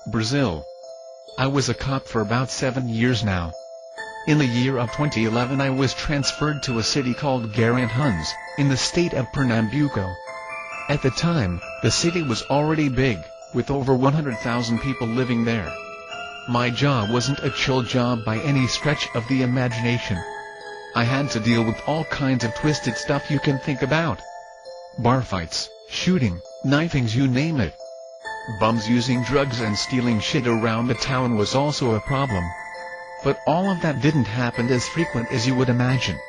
Brazil. I was a cop for about 7 years now. In the year of 2011 I was transferred to a city called Garanhuns, in the state of Pernambuco. At the time, the city was already big, with over 100,000 people living there. My job wasn't a chill job by any stretch of the imagination. I had to deal with all kinds of twisted stuff you can think about. Bar fights, shooting, knifings, you name it. Bums using drugs and stealing shit around the town was also a problem. But all of that didn't happen as frequent as you would imagine.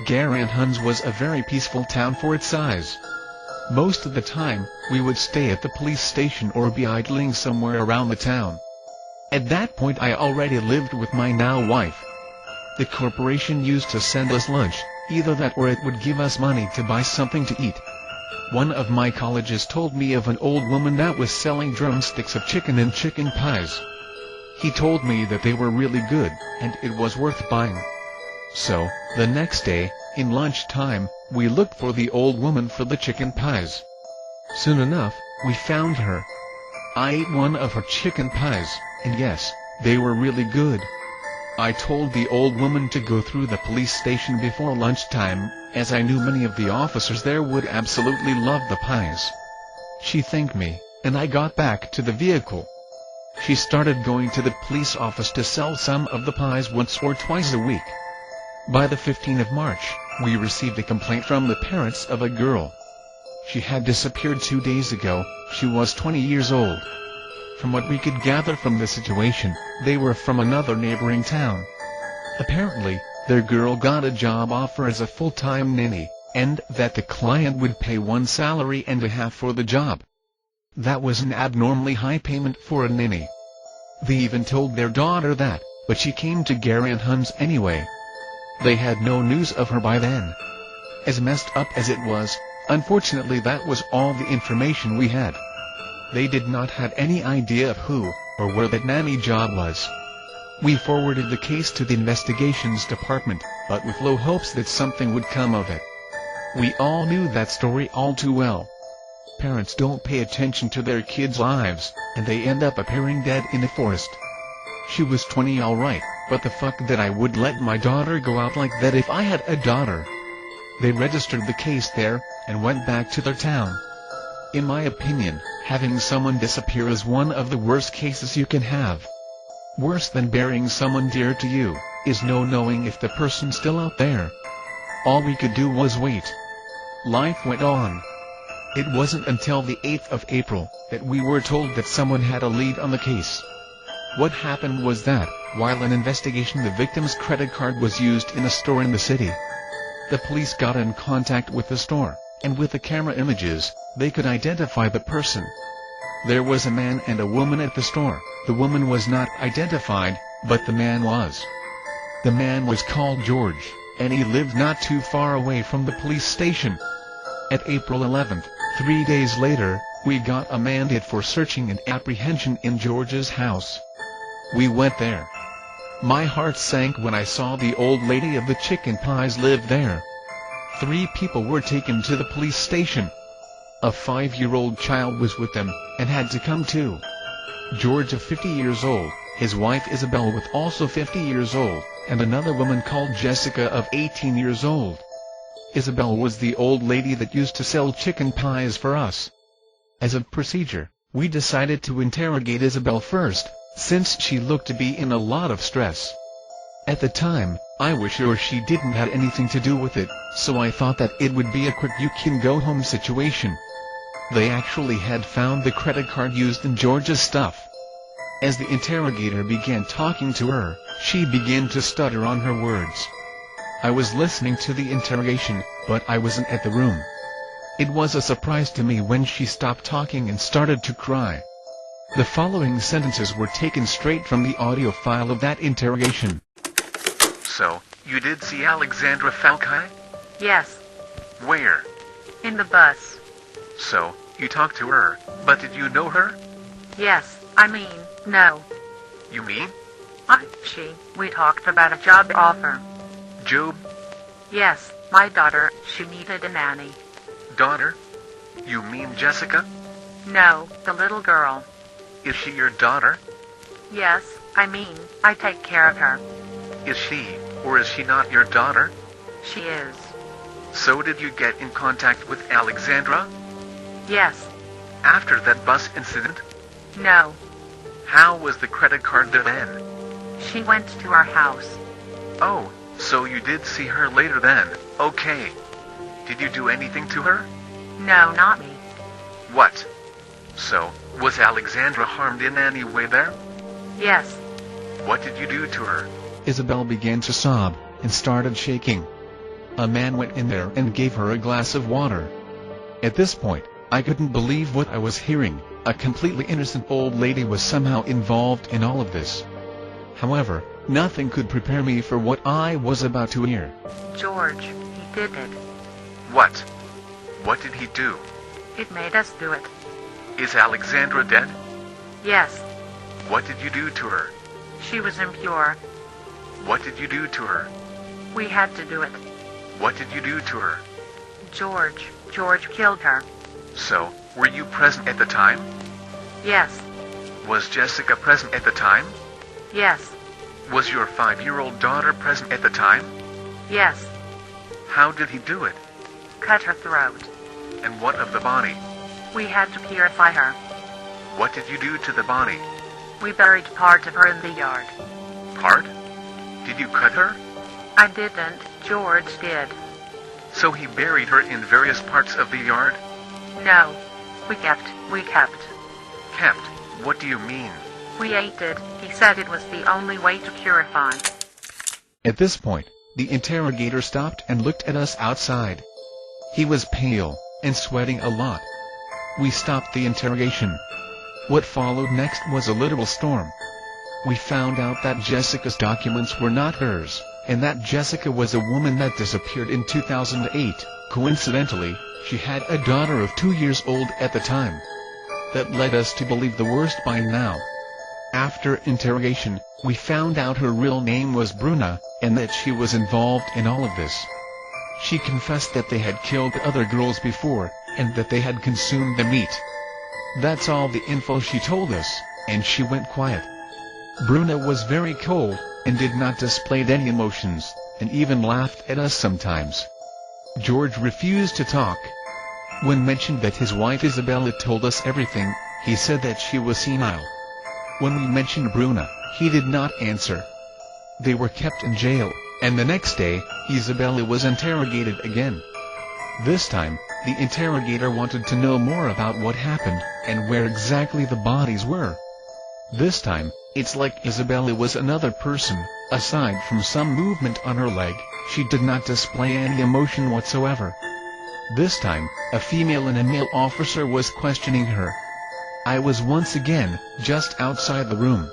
Garanhuns was a very peaceful town for its size. Most of the time, we would stay at the police station or be idling somewhere around the town. At that point I already lived with my now wife. The corporation used to send us lunch, either that or it would give us money to buy something to eat. One of my colleagues told me of an old woman that was selling drumsticks of chicken and chicken pies. He told me that they were really good, and it was worth buying. So, the next day, in lunchtime, we looked for the old woman for the chicken pies. Soon enough, we found her. I ate one of her chicken pies, and yes, they were really good. I told the old woman to go through the police station before lunchtime, as I knew many of the officers there would absolutely love the pies. She thanked me, and I got back to the vehicle. She started going to the police office to sell some of the pies once or twice a week. By the 15th of March, we received a complaint from the parents of a girl. She had disappeared 2 days ago. She was 20 years old. From what we could gather from the situation, they were from another neighboring town. Apparently, their girl got a job offer as a full-time nanny, and that the client would pay 1.5 salaries for the job. That was an abnormally high payment for a nanny. They even told their daughter that, but she came to Garanhuns anyway. They had no news of her by then. As messed up as it was, unfortunately that was all the information we had. They did not have any idea of who, or where that nanny job was. We forwarded the case to the investigations department, but with low hopes that something would come of it. We all knew that story all too well. Parents don't pay attention to their kids' lives, and they end up appearing dead in the forest. She was 20 alright, but the fuck that I would let my daughter go out like that if I had a daughter. They registered the case there, and went back to their town. In my opinion, having someone disappear is one of the worst cases you can have. Worse than burying someone dear to you, is no knowing if the person's still out there. All we could do was wait. Life went on. It wasn't until the 8th of April, that we were told that someone had a lead on the case. What happened was that, while an investigation, the victim's credit card was used in a store in the city. The police got in contact with the store, and with the camera images, they could identify the person. There was a man and a woman at the store. The woman was not identified, but the man was. The man was called George, and he lived not too far away from the police station. At April 11th, 3 days later, we got a mandate for searching and apprehension in George's house. We went there. My heart sank when I saw the old lady of the chicken pies lived there. 3 people were taken to the police station. A 5-year-old child was with them, and had to come too. George of 50 years old, his wife Isabel was also 50 years old, and another woman called Jessica of 18 years old. Isabel was the old lady that used to sell chicken pies for us. As a procedure, we decided to interrogate Isabel first, since she looked to be in a lot of stress. At the time, I was sure she didn't have anything to do with it, so I thought that it would be a quick you can go home situation. They actually had found the credit card used in George's stuff. As the interrogator began talking to her, she began to stutter on her words. I was listening to the interrogation, but I wasn't at the room. It was a surprise to me when she stopped talking and started to cry. The following sentences were taken straight from the audio file of that interrogation. So, you did see Alexandra Falcai? Yes. Where? In the bus. So, you talked to her, but did you know her? Yes, no. You mean? We talked about a job offer. Job? Yes, my daughter, she needed a nanny. Daughter? You mean Jessica? No, the little girl. Is she your daughter? Yes, I take care of her. Is she, or is she not your daughter? She is. So did you get in contact with Alexandra? Yes. After that bus incident? No. How was the credit card there then? She went to our house. Oh, so you did see her later then, okay. Did you do anything to her? No, not me. What? So, was Alexandra harmed in any way there? Yes. What did you do to her? Isabel began to sob, and started shaking. A man went in there and gave her a glass of water. At this point, I couldn't believe what I was hearing. A completely innocent old lady was somehow involved in all of this. However, nothing could prepare me for what I was about to hear. George, he did it. What? What did he do? It made us do it. Is Alexandra dead? Yes. What did you do to her? She was impure. What did you do to her? We had to do it. What did you do to her? George killed her. So, were you present at the time? Yes. Was Jessica present at the time? Yes. Was your 5-year-old daughter present at the time? Yes. How did he do it? Cut her throat. And what of the body? We had to purify her. What did you do to the body? We buried part of her in the yard. Part? Did you cut her? I didn't, George did. So he buried her in various parts of the yard? No. We kept. Kept? What do you mean? We ate it. He said it was the only way to purify. At this point, the interrogator stopped and looked at us outside. He was pale, and sweating a lot. We stopped the interrogation. What followed next was a literal storm. We found out that Jessica's documents were not hers, and that Jessica was a woman that disappeared in 2008. Coincidentally, she had a daughter of 2 years old at the time. That led us to believe the worst by now. After interrogation, we found out her real name was Bruna, and that she was involved in all of this. She confessed that they had killed other girls before, and that they had consumed the meat. That's all the info she told us, and she went quiet. Bruna was very cold, and did not display any emotions, and even laughed at us sometimes. George refused to talk. When mentioned that his wife Isabel had told us everything, he said that she was senile. When we mentioned Bruna, he did not answer. They were kept in jail, and the next day, Isabella was interrogated again. This time, the interrogator wanted to know more about what happened, and where exactly the bodies were. This time, it's like Isabella was another person. Aside from some movement on her leg, she did not display any emotion whatsoever. This time, a female and a male officer was questioning her. I was once again just outside the room.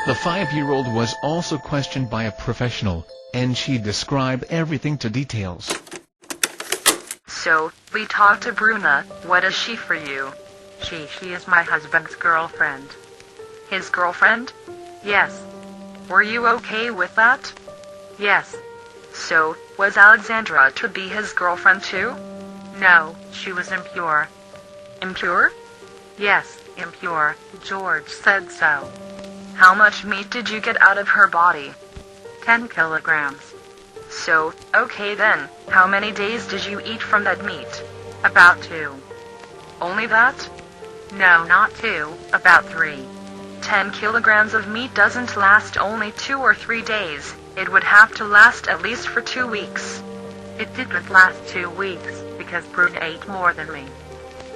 The 5-year-old was also questioned by a professional, and she described everything to details. So, we talked to Bruna. What is she for you? She is my husband's girlfriend. His girlfriend? Yes. Were you okay with that? Yes. So, was Alexandra to be his girlfriend too? No, she was impure. Impure? Yes, impure. George said so. How much meat did you get out of her body? 10 kilograms. So, okay then, how many days did you eat from that meat? About 2. Only that? No, not 2, about 3. 10 kilograms of meat doesn't last only 2 or 3 days, it would have to last at least for 2 weeks. It didn't last 2 weeks, because Bruna ate more than me.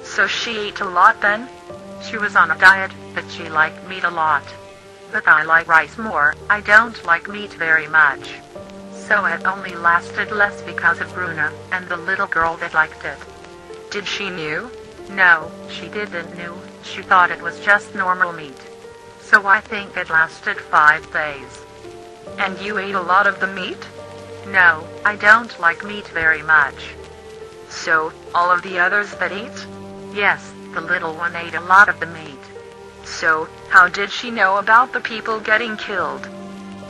So she ate a lot then? She was on a diet, but she liked meat a lot. But I like rice more, I don't like meat very much. So it only lasted less because of Bruna, and the little girl that liked it. Did she knew? No, she didn't knew, she thought it was just normal meat. So I think it lasted 5 days. And you ate a lot of the meat? No, I don't like meat very much. So, all of the others that ate? Yes, the little one ate a lot of the meat. So, how did she know about the people getting killed?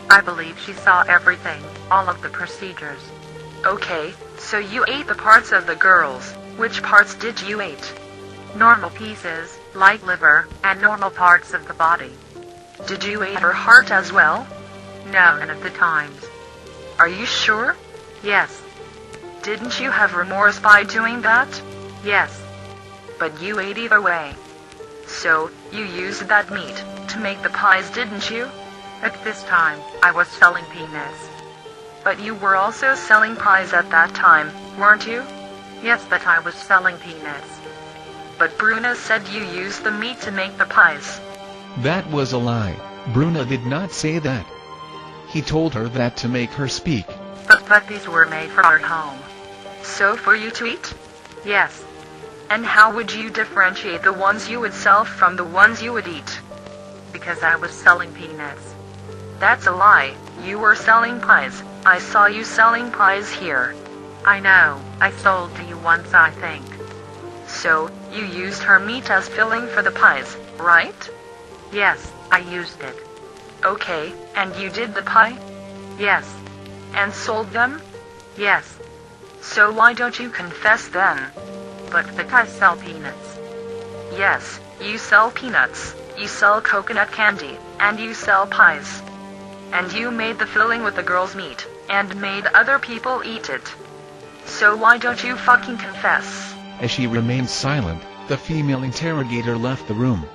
I believe she saw everything, all of the procedures. Okay, so you ate the parts of the girls. Which parts did you eat? Normal pieces, like liver and normal parts of the body. Did you eat her heart as well? No, none of the times. Are you sure? Yes. Didn't you have remorse by doing that? Yes. But you ate either way. So, you used that meat to make the pies, didn't you? At this time, I was selling peanuts. But you were also selling pies at that time, weren't you? Yes, but I was selling peanuts. But Bruna said you used the meat to make the pies. That was a lie. Bruna did not say that. He told her that to make her speak. But these were made for our home. So for you to eat? Yes. And how would you differentiate the ones you would sell from the ones you would eat? Because I was selling peanuts. That's a lie. You were selling pies. I saw you selling pies here. I know. I sold to you once, I think. So, you used her meat as filling for the pies, right? Yes, I used it. Okay, and you did the pie? Yes. And sold them? Yes. So why don't you confess then? But I sell peanuts. Yes, you sell peanuts, you sell coconut candy, and you sell pies. And you made the filling with the girl's meat, and made other people eat it. So why don't you fucking confess? As she remained silent, the female interrogator left the room.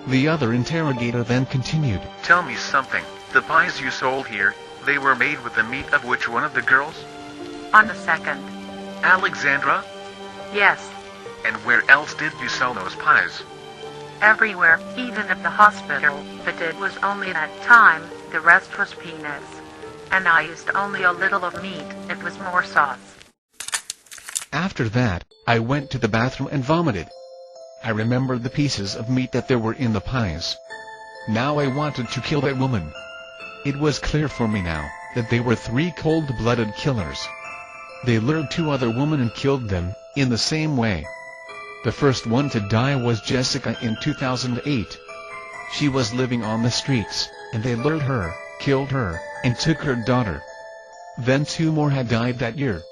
The other interrogator then continued. Tell me something. The pies you sold here, they were made with the meat of which one of the girls? On the second. Alexandra? Yes. And where else did you sell those pies? Everywhere, even at the hospital, but it was only that time, the rest was peanuts. And I used only a little of meat, it was more sauce. After that, I went to the bathroom and vomited. I remembered the pieces of meat that there were in the pies. Now I wanted to kill that woman. It was clear for me now, that they were 3 cold-blooded killers. They lured 2 other women and killed them, in the same way. The first one to die was Jessica in 2008. She was living on the streets, and they lured her, killed her, and took her daughter. Then 2 more had died that year.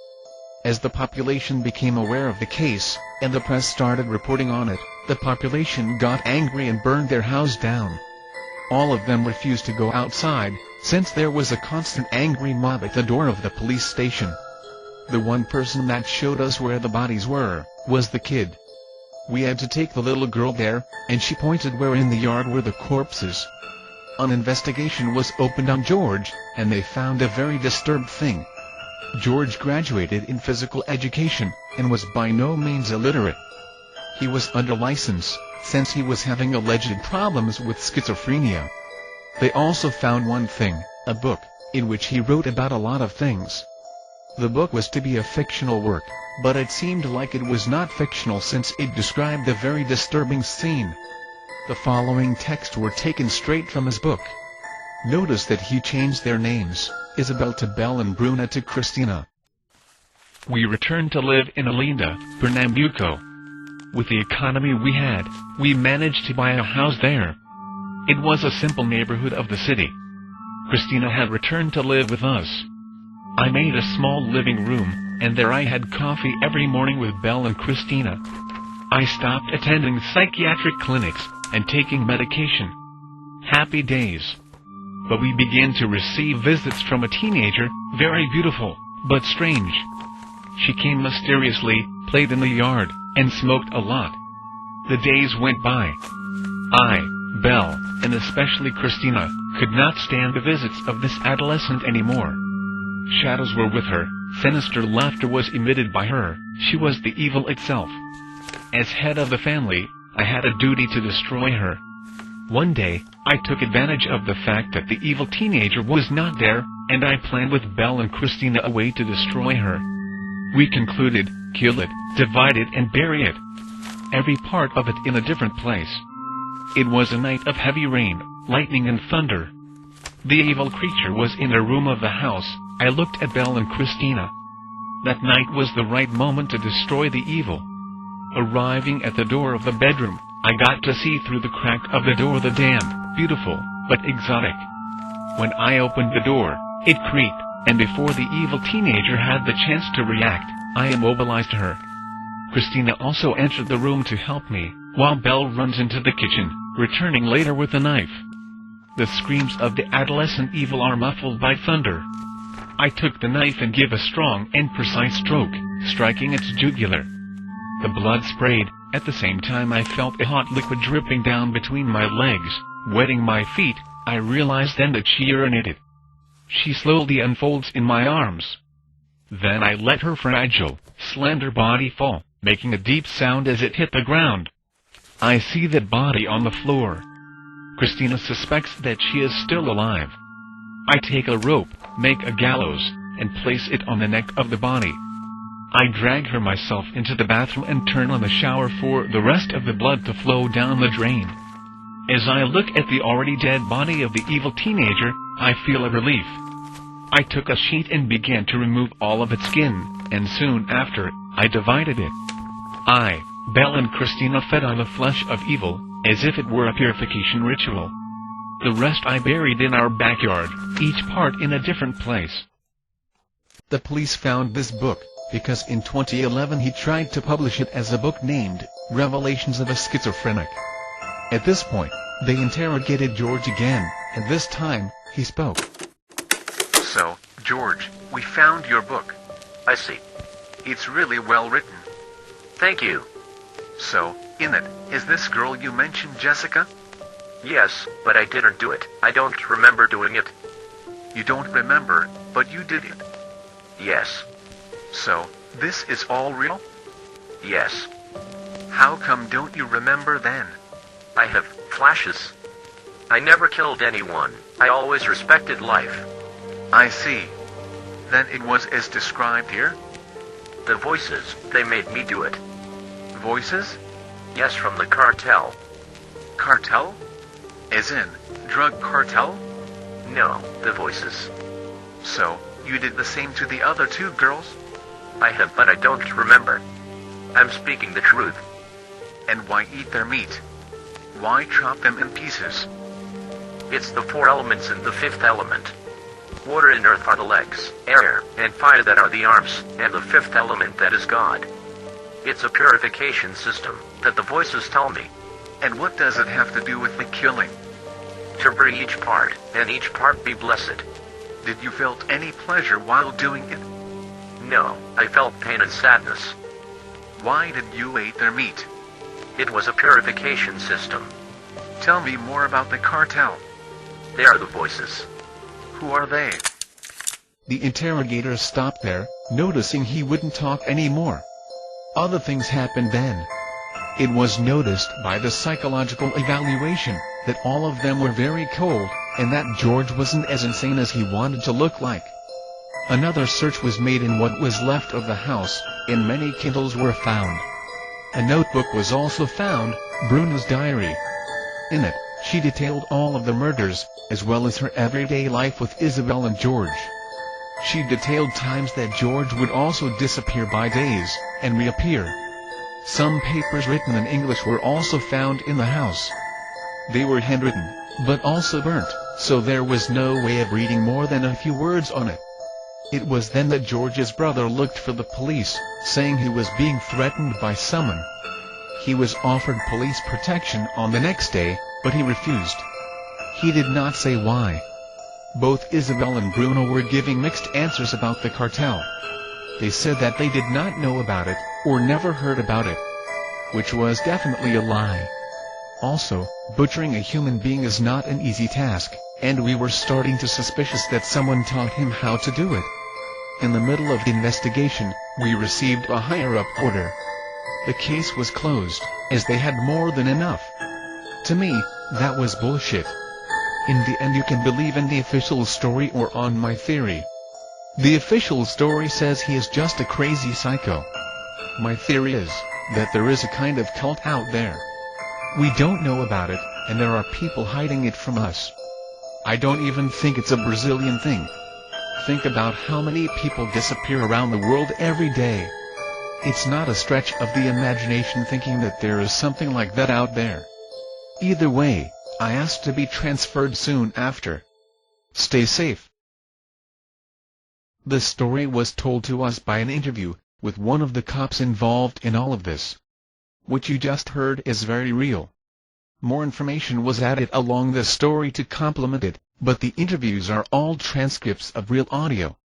As the population became aware of the case, and the press started reporting on it, the population got angry and burned their house down. All of them refused to go outside, since there was a constant angry mob at the door of the police station. The one person that showed us where the bodies were, was the kid. We had to take the little girl there, and she pointed where in the yard were the corpses. An investigation was opened on George, and they found a very disturbed thing. George graduated in physical education, and was by no means illiterate. He was under license, since he was having alleged problems with schizophrenia. They also found one thing, a book, in which he wrote about a lot of things. The book was to be a fictional work, but it seemed like it was not fictional since it described a very disturbing scene. The following texts were taken straight from his book. Notice that he changed their names, Isabel to Belle and Bruna to Christina. We returned to live in Olinda, Pernambuco. With the economy we had, we managed to buy a house there. It was a simple neighborhood of the city. Christina had returned to live with us. I made a small living room, and there I had coffee every morning with Belle and Christina. I stopped attending psychiatric clinics, and taking medication. Happy days. But we began to receive visits from a teenager, very beautiful, but strange. She came mysteriously, played in the yard, and smoked a lot. The days went by. I, Belle, and especially Christina, could not stand the visits of this adolescent anymore. Shadows were with her, sinister laughter was emitted by her, she was the evil itself. As head of the family, I had a duty to destroy her. One day, I took advantage of the fact that the evil teenager was not there, and I planned with Belle and Christina a way to destroy her. We concluded, kill it, divide it and bury it. Every part of it in a different place. It was a night of heavy rain, lightning and thunder. The evil creature was in a room of the house. I looked at Belle and Christina. That night was the right moment to destroy the evil. Arriving at the door of the bedroom, I got to see through the crack of the door the damp, beautiful, but exotic. When I opened the door, it creaked, and before the evil teenager had the chance to react, I immobilized her. Christina also entered the room to help me, while Belle runs into the kitchen, returning later with a knife. The screams of the adolescent evil are muffled by thunder. I took the knife and gave a strong and precise stroke, striking its jugular. The blood sprayed. At the same time I felt a hot liquid dripping down between my legs, wetting my feet. I realized then that she urinated. She slowly unfolds in my arms. Then I let her fragile, slender body fall, making a deep sound as it hit the ground. I see that body on the floor. Christina suspects that she is still alive. I take a rope, make a gallows, and place it on the neck of the body. I drag her myself into the bathroom and turn on the shower for the rest of the blood to flow down the drain. As I look at the already dead body of the evil teenager, I feel a relief. I took a sheet and began to remove all of its skin, and soon after, I divided it. I, Belle and Christina fed on the flesh of evil, as if it were a purification ritual. The rest I buried in our backyard, each part in a different place. The police found this book, because in 2011 he tried to publish it as a book named, Revelations of a Schizophrenic. At this point, they interrogated George again, and this time, he spoke. So, George, we found your book. I see. It's really well written. Thank you. So, in it, is this girl you mentioned, Jessica? Yes, but I didn't do it. I don't remember doing it. You don't remember, but you did it. Yes. So, this is all real? Yes. How come don't you remember then? I have flashes. I never killed anyone. I always respected life. I see. Then it was as described here? The voices, they made me do it. Voices? Yes, from the cartel. Cartel? As in, drug cartel? No, the voices. So, you did the same to the other two girls? I have, but I don't remember. I'm speaking the truth. And why eat their meat? Why chop them in pieces? It's the four elements in the fifth element. Water and earth are the legs, air and fire that are the arms, and the fifth element that is God. It's a purification system that the voices tell me. And what does it have to do with the killing? To bring each part, and each part be blessed. Did you felt any pleasure while doing it? No, I felt pain and sadness. Why did you eat their meat? It was a purification system. Tell me more about the cartel. They are the voices. Who are they? The interrogator stopped there, noticing he wouldn't talk anymore. Other things happened then. It was noticed by the psychological evaluation that all of them were very cold, and that George wasn't as insane as he wanted to look like. Another search was made in what was left of the house, and many Kindles were found. A notebook was also found, Bruna's diary. In it, she detailed all of the murders, as well as her everyday life with Isabel and George. She detailed times that George would also disappear by days, and reappear. Some papers written in English were also found in the house. They were handwritten, but also burnt, so there was no way of reading more than a few words on it. It was then that George's brother looked for the police, saying he was being threatened by someone. He was offered police protection on the next day, but he refused. He did not say why. Both Isabel and Bruno were giving mixed answers about the cartel. They said that they did not know about it, or never heard about it. Which was definitely a lie. Also, butchering a human being is not an easy task, and we were starting to suspicious that someone taught him how to do it. In the middle of the investigation, we received a higher-up order. The case was closed, as they had more than enough. To me, that was bullshit. In the end, you can believe in the official story or on my theory. The official story says he is just a crazy psycho. My theory is that there is a kind of cult out there. We don't know about it, and there are people hiding it from us. I don't even think it's a Brazilian thing. Think about how many people disappear around the world every day. It's not a stretch of the imagination thinking that there is something like that out there. Either way, I asked to be transferred soon after. Stay safe. The story was told to us by an interview, with one of the cops involved in all of this. What you just heard is very real. More information was added along the story to complement it, but the interviews are all transcripts of real audio.